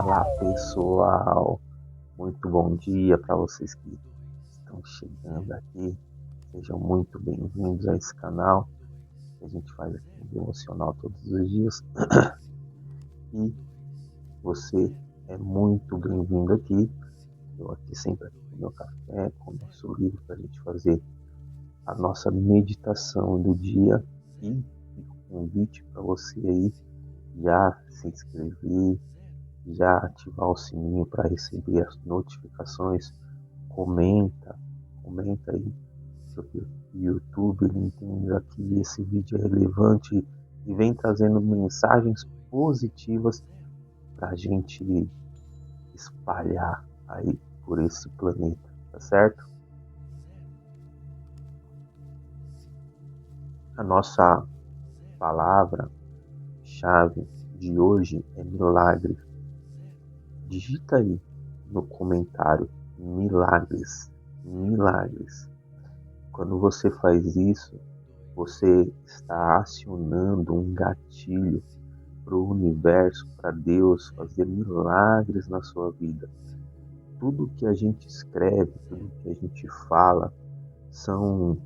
Fala pessoal, muito bom dia para vocês que estão chegando aqui. Sejam muito bem-vindos a esse canal que a gente faz aqui no Devocional todos os dias. E você é muito bem-vindo aqui. Eu aqui sempre aqui com o meu café, com o nosso livro para a gente fazer a nossa meditação do dia. E fica um convite para você aí já se inscrever, já ativar o sininho para receber as notificações, comenta aí, porque o YouTube ele entende que esse vídeo é relevante e vem trazendo mensagens positivas para a gente espalhar aí por esse planeta, tá certo? A nossa palavra-chave de hoje é milagre. Digita aí no comentário milagres, milagres. Quando você faz isso, você está acionando um gatilho para o universo, para Deus fazer milagres na sua vida. Tudo que a gente escreve, tudo que a gente fala, são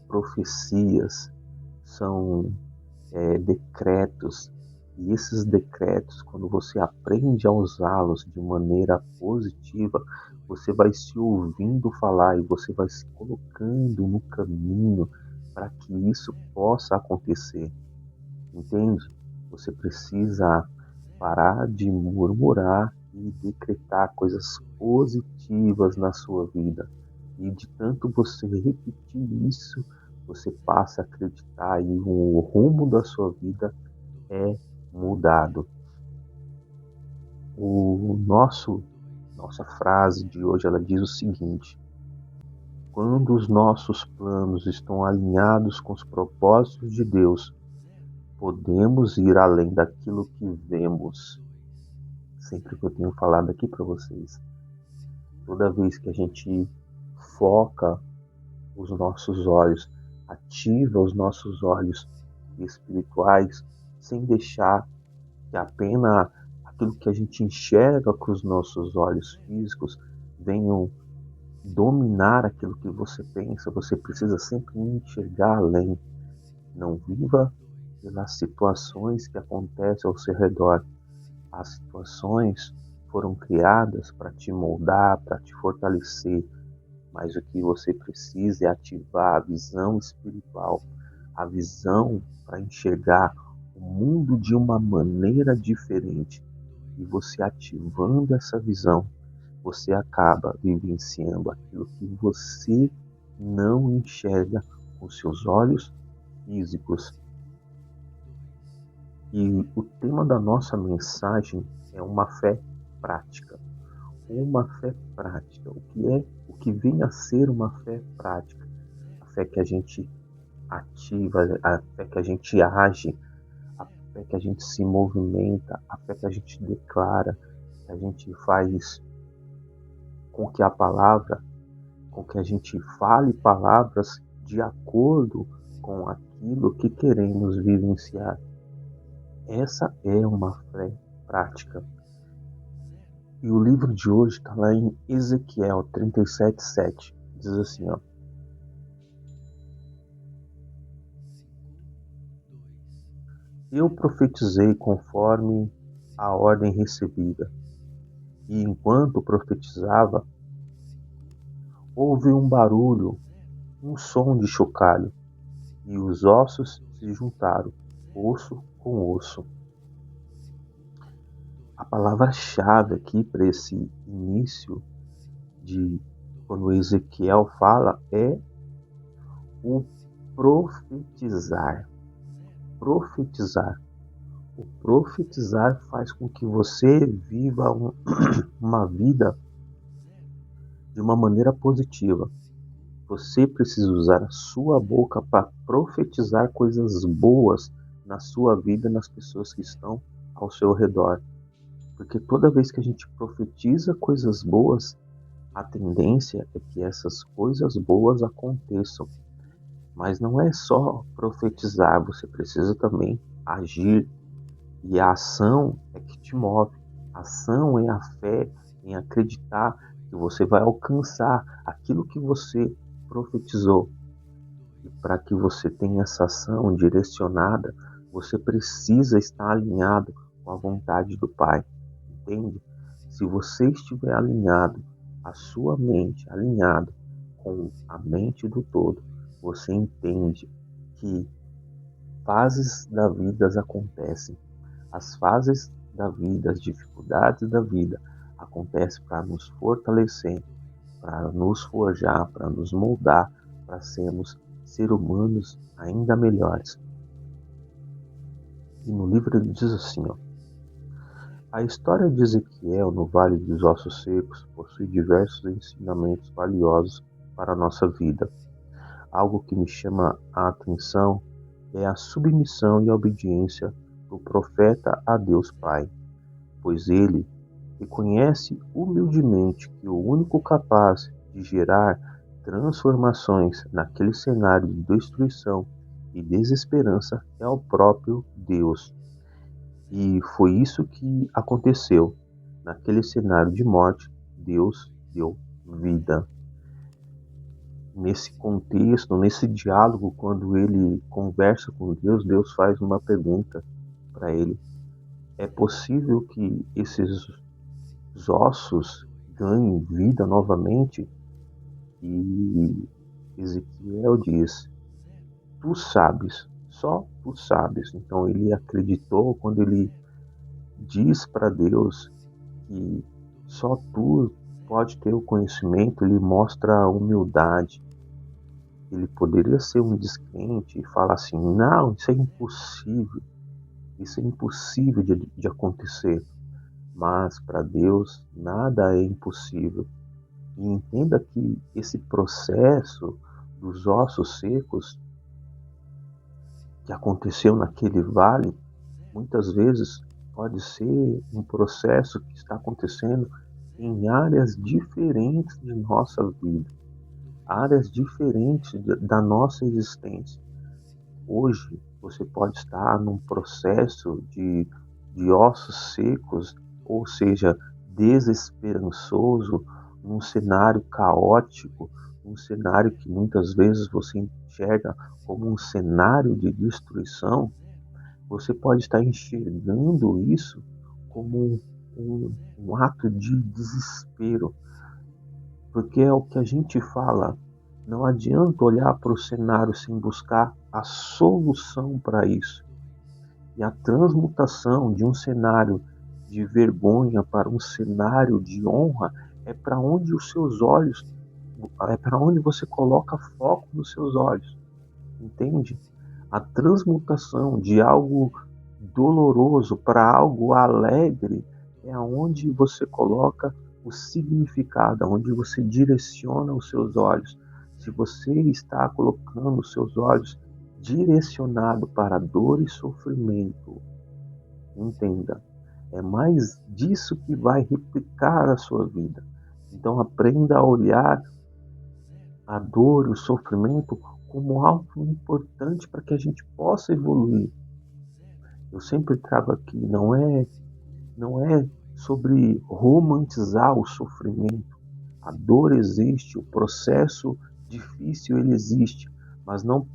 profecias, são decretos. E esses decretos, quando você aprende a usá-los de maneira positiva, você vai se ouvindo falar e você vai se colocando no caminho para que isso possa acontecer. Entende? Você precisa parar de murmurar e decretar coisas positivas na sua vida. E de tanto você repetir isso, você passa a acreditar e o rumo da sua vida é mudado. Nossa frase de hoje ela diz o seguinte: quando os nossos planos estão alinhados com os propósitos de Deus, podemos ir além daquilo que vemos. Sempre que eu tenho falado aqui para vocês, toda vez que a gente foca os nossos olhos, ativa os nossos olhos espirituais, sem deixar que apenas aquilo que a gente enxerga com os nossos olhos físicos venham dominar aquilo que você pensa, você precisa sempre enxergar além. Não viva pelas situações que acontecem ao seu redor. As situações foram criadas para te moldar, para te fortalecer, mas o que você precisa é ativar a visão espiritual, a visão para enxergar o mundo de uma maneira diferente. E você ativando essa visão, você acaba vivenciando aquilo que você não enxerga com seus olhos físicos. E o tema da nossa mensagem é uma fé prática. Uma fé prática. O que vem a ser uma fé prática? A fé que a gente ativa, a fé que a gente age, a fé que a gente se movimenta, a fé que a gente declara, que a gente faz com que com que a gente fale palavras de acordo com aquilo que queremos vivenciar. Essa é uma fé prática. E o livro de hoje está lá em Ezequiel 37:7. Diz assim, ó: eu profetizei conforme a ordem recebida, e enquanto profetizava, houve um barulho, um som de chocalho, e os ossos se juntaram, osso com osso. A palavra-chave aqui para esse início de quando Ezequiel fala é o profetizar. Profetizar. O profetizar faz com que você viva uma vida de uma maneira positiva. Você precisa usar a sua boca para profetizar coisas boas na sua vida e nas pessoas que estão ao seu redor. Porque toda vez que a gente profetiza coisas boas, a tendência é que essas coisas boas aconteçam. Mas não é só profetizar, você precisa também agir. E a ação é que te move. Ação é a fé em acreditar que você vai alcançar aquilo que você profetizou. E para que você tenha essa ação direcionada, você precisa estar alinhado com a vontade do Pai, entende? Se você estiver alinhado, a sua mente alinhada com a mente do todo, você entende que fases da vida acontecem. As fases da vida, as dificuldades da vida acontecem para nos fortalecer, para nos forjar, para nos moldar, para sermos seres humanos ainda melhores. E no livro ele diz assim, ó, a história de Ezequiel no Vale dos Ossos Secos possui diversos ensinamentos valiosos para a nossa vida. Algo que me chama a atenção é a submissão e a obediência do profeta a Deus Pai, pois ele reconhece humildemente que o único capaz de gerar transformações naquele cenário de destruição e desesperança é o próprio Deus. E foi isso que aconteceu. Naquele cenário de morte, Deus deu vida. Nesse contexto, nesse diálogo, quando ele conversa com Deus, Deus faz uma pergunta para ele: é possível que esses ossos ganhem vida novamente? E Ezequiel diz: tu sabes, só tu sabes. Então ele acreditou quando ele diz para Deus que só tu pode ter o conhecimento, ele mostra a humildade. Ele poderia ser um descrente e falar assim: não, isso é impossível de acontecer. Mas para Deus nada é impossível. E entenda que esse processo dos ossos secos que aconteceu naquele vale, muitas vezes pode ser um processo que está acontecendo em áreas diferentes de nossa vida, áreas diferentes da nossa existência. Hoje você pode estar num processo de ossos secos, ou seja, desesperançoso, num cenário caótico, um cenário que muitas vezes você enxerga como um cenário de destruição. Você pode estar enxergando isso como um ato de desespero, porque é o que a gente fala, não adianta olhar para o cenário sem buscar a solução para isso. E a transmutação de um cenário de vergonha para um cenário de honra é para onde os seus olhos, é para onde você coloca foco nos seus olhos, entende? A transmutação de algo doloroso para algo alegre é aonde você coloca o significado, onde você direciona os seus olhos. Se você está colocando os seus olhos direcionado para dor e sofrimento, entenda, é mais disso que vai replicar a sua vida. Então aprenda a olhar a dor e o sofrimento como algo importante para que a gente possa evoluir. Eu sempre trago aqui, não é sobre romantizar o sofrimento. A dor existe, o processo difícil ele existe, mas não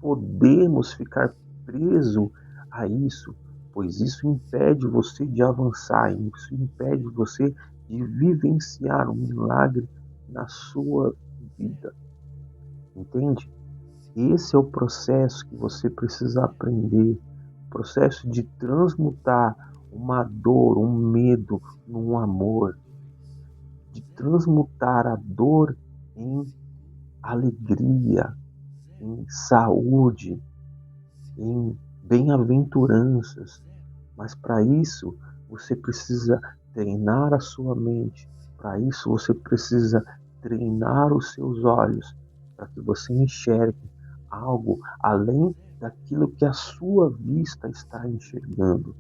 podemos ficar preso a isso, pois isso impede você de avançar, isso impede você de vivenciar um milagre na sua vida. Entende? Esse é o processo que você precisa aprender, o processo de transmutar uma dor, um medo num amor, de transmutar a dor em alegria, em saúde, em bem-aventuranças. Mas para isso você precisa treinar a sua mente, para isso você precisa treinar os seus olhos, para que você enxergue algo além daquilo que a sua vista está enxergando.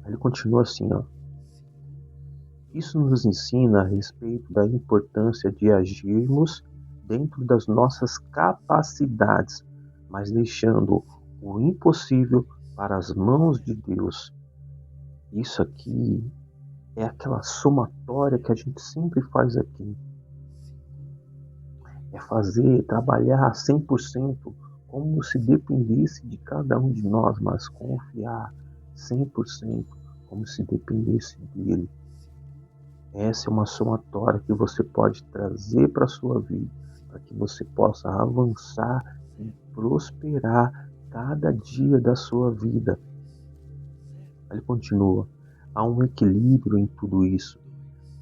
Ele continua assim, ó. Isso nos ensina a respeito da importância de agirmos dentro das nossas capacidades, mas deixando o impossível para as mãos de Deus. Isso aqui é aquela somatória que a gente sempre faz aqui. É fazer, trabalhar 100% como se dependesse de cada um de nós, mas confiar 100% como se dependesse dele. Essa é uma somatória que você pode trazer para a sua vida, para que você possa avançar e prosperar cada dia da sua vida. Ele continua: há um equilíbrio em tudo isso,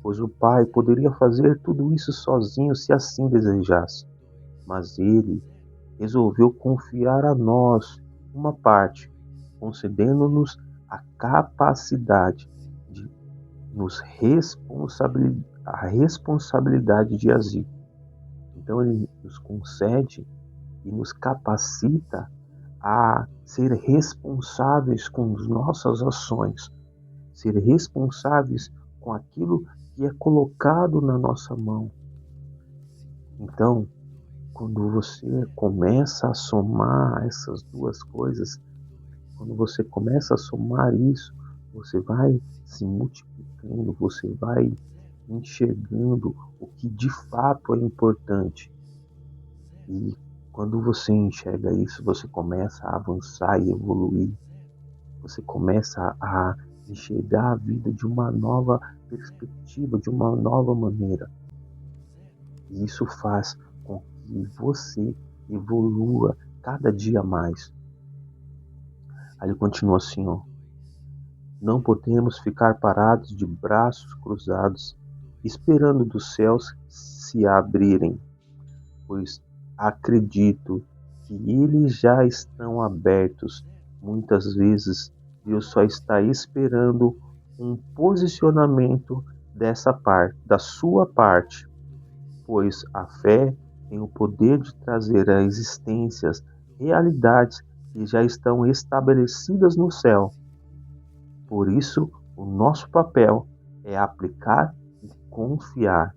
pois o Pai poderia fazer tudo isso sozinho se assim desejasse, mas ele resolveu confiar a nós uma parte, concedendo-nos a capacidade de nos a responsabilidade de agir. Então ele nos concede e nos capacita a ser responsáveis com as nossas ações, ser responsáveis com aquilo que é colocado na nossa mão. Então, quando você começa a somar essas duas coisas, quando você começa a somar isso, você vai se multiplicando, você vai enxergando o que de fato é importante. E quando você enxerga isso, você começa a avançar e evoluir. Você começa a enxergar a vida de uma nova perspectiva, de uma nova maneira. E isso faz com que você evolua cada dia mais. Aí ele continua assim, ó: não podemos ficar parados de braços cruzados, esperando dos céus se abrirem, pois acredito que eles já estão abertos. Muitas vezes Deus só está esperando um posicionamento da sua parte, pois a fé tem o poder de trazer à existência realidades que já estão estabelecidas no céu. Por isso, o nosso papel é aplicar e confiar.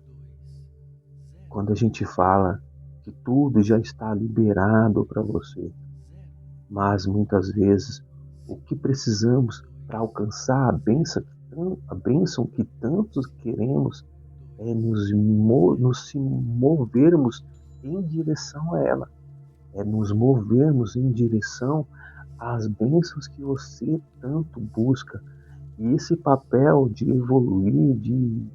Quando a gente fala que tudo já está liberado para você, mas muitas vezes o que precisamos para alcançar a bênção que tantos queremos é nos movermos em direção a ela, é nos movermos em direção às bênçãos que você tanto busca. E esse papel de evoluir, de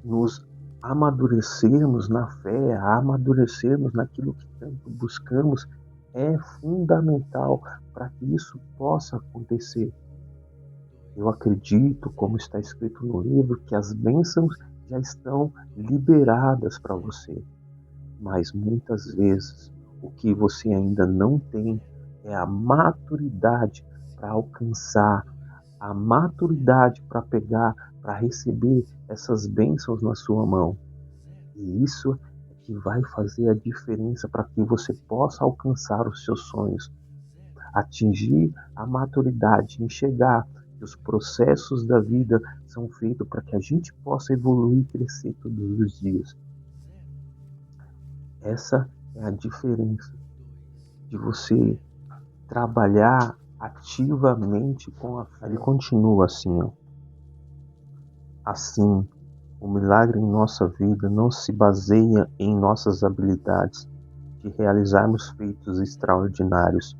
nos amadurecermos na fé, amadurecermos naquilo que tanto buscamos, é fundamental para que isso possa acontecer. Eu acredito, como está escrito no livro, que as bênçãos já estão liberadas para você, mas muitas vezes o que você ainda não tem é a maturidade para alcançar, a maturidade para pegar, para receber essas bênçãos na sua mão. E isso é que vai fazer a diferença para que você possa alcançar os seus sonhos, atingir a maturidade, enxergar que os processos da vida são feitos para que a gente possa evoluir e crescer todos os dias. Essa é a diferença de você trabalhar ativamente com a fé. Ele continua assim, ó: assim, o milagre em nossa vida não se baseia em nossas habilidades de realizarmos feitos extraordinários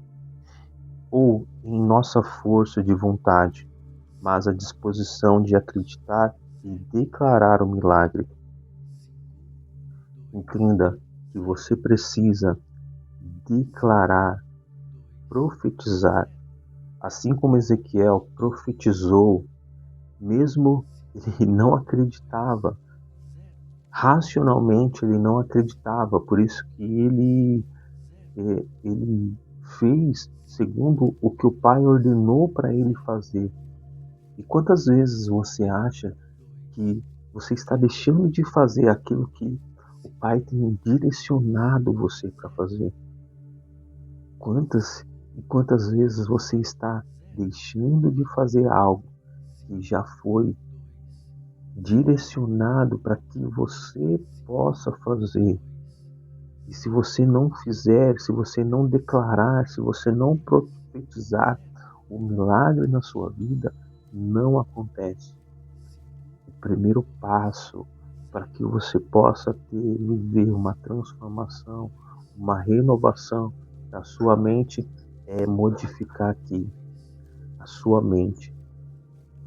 ou em nossa força de vontade, mas a disposição de acreditar e declarar o milagre. Entenda que você precisa declarar, profetizar, assim como Ezequiel profetizou, mesmo ele não acreditava, racionalmente ele não acreditava, por isso que ele fez segundo o que o pai ordenou para ele fazer. E quantas vezes você acha que você está deixando de fazer aquilo que o pai tem direcionado você para fazer? Quantas e quantas vezes você está deixando de fazer algo que já foi direcionado para que você possa fazer? E se você não fizer, se você não declarar, se você não profetizar o milagre na sua vida, não acontece. O primeiro passo para que você possa viver uma transformação, uma renovação da sua mente é modificar aqui a sua mente.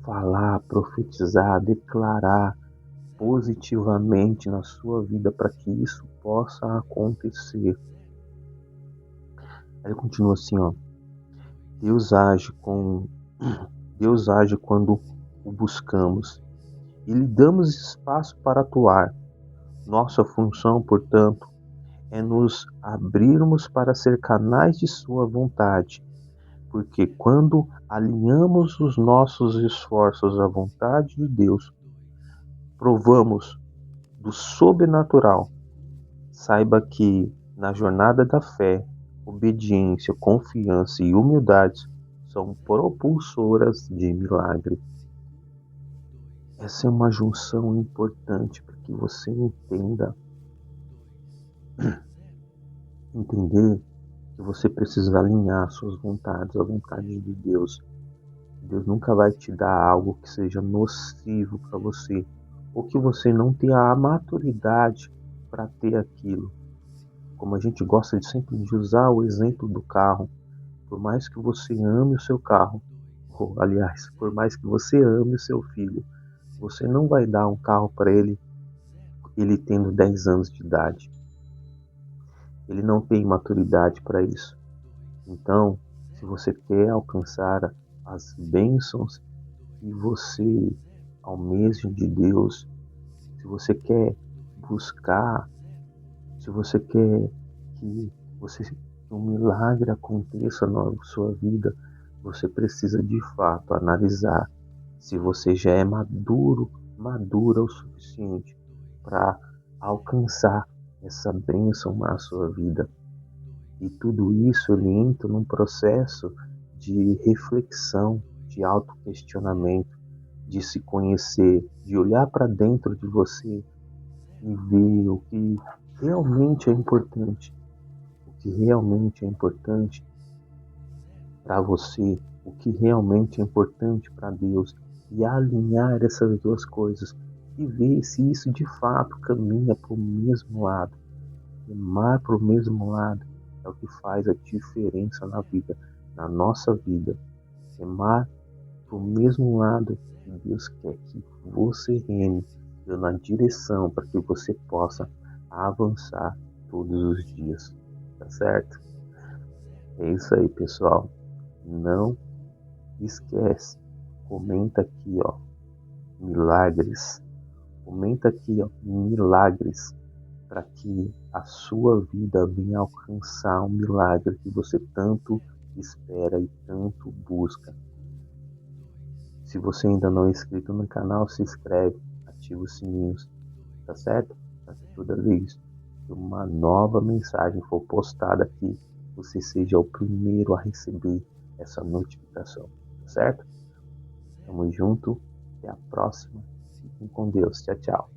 Falar, profetizar, declarar positivamente na sua vida para que isso possa acontecer. Aí continua assim, ó. Deus age quando o buscamos e lhe damos espaço para atuar. Nossa função, portanto, é nos abrirmos para ser canais de sua vontade, porque quando alinhamos os nossos esforços à vontade de Deus, provamos do sobrenatural. Saiba que na jornada da fé, obediência, confiança e humildade são propulsoras de milagre. Essa é uma junção importante para que você entender que você precisa alinhar suas vontades à vontade de Deus. Deus nunca vai te dar algo que seja nocivo para você, ou que você não tenha a maturidade para ter aquilo. Como a gente gosta de sempre de usar o exemplo do carro, por mais que você ame o seu carro, ou aliás, por mais que você ame o seu filho, você não vai dar um carro para ele tendo 10 anos de idade. Ele não tem maturidade para isso. Então, se você quer alcançar as bênçãos que você almeja de Deus, se você quer buscar, se você quer que um milagre aconteça na sua vida, você precisa de fato analisar se você já é madura o suficiente para alcançar essa bênção na sua vida. E tudo isso ele entra num processo de reflexão, de autoquestionamento, de se conhecer, de olhar para dentro de você e ver o que realmente é importante. O que realmente é importante para você, o que realmente é importante para Deus, e alinhar essas duas coisas e ver se isso de fato caminha para o mesmo lado. Remar para o mesmo lado é o que faz a diferença na vida, na nossa vida. Remar para o mesmo lado que Deus quer que você reme, dando a direção para que você possa avançar todos os dias. Tá certo? É isso aí, pessoal. Não esquece. Comenta aqui, ó, milagres. Comenta aqui, ó, milagres, para que a sua vida venha alcançar um milagre que você tanto espera e tanto busca. Se você ainda não é inscrito no canal, se inscreve, ativa os sininhos, tá certo? Para que toda vez que uma nova mensagem for postada aqui, você seja o primeiro a receber essa notificação, tá certo? Tamo junto, até a próxima. Fiquem com Deus. Tchau, tchau.